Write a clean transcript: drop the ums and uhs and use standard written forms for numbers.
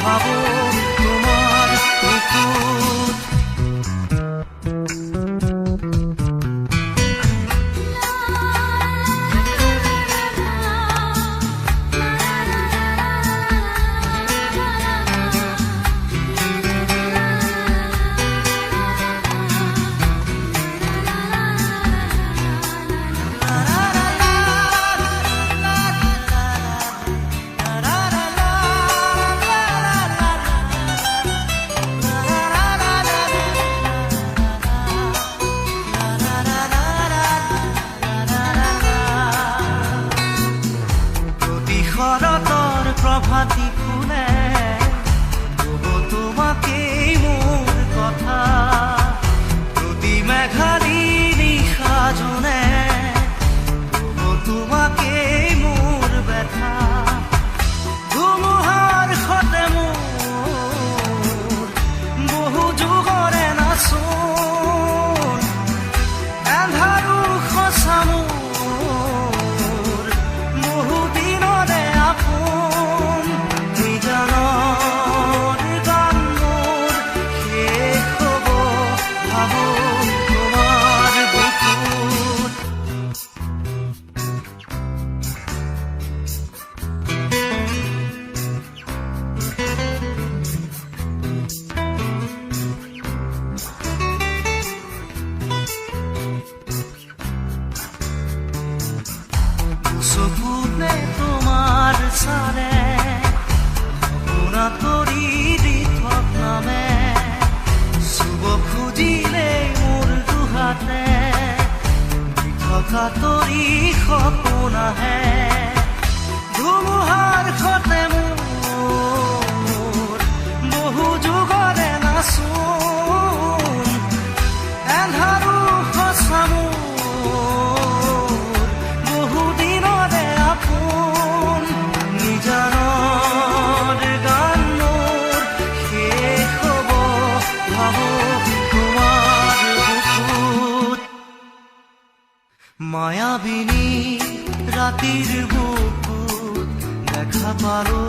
ভাবো তোমাৰ বুকুত। শৰতৰ প্ৰভাতী ফুলে কব তোমাকেই মোৰ কথা, প্ৰতি মেঘালী নিশা জোনে কব তোমাকেই মোৰ ব্যথা। ধুমুহাৰ সতে মোৰ বহু যুগৰে নাচোন, এন্ধাৰো সঁচা মোৰ বহু দিনৰে আপোন। নিজানৰ গান মোৰ শেষ হ'ব ভাবো তোমাৰ বুকুত। চকুতে তোমাৰ চালে সপোনা তৰি দি নামে, চুব খুজিলে মোৰ দুহাতে দি থকা তৰি সপোন আহে। ধুমুহাৰ সতে মোৰ বহু যুগৰে নাচোন, এন্ধাৰো সঁচা মোৰ বহু দিনৰে আপোন। নিজানৰ গান মোৰ শেষ হ'ব ভাবো তোমাৰ বুকুত। মায়াবিনী ৰাতিৰ বুকুত দেখা পালো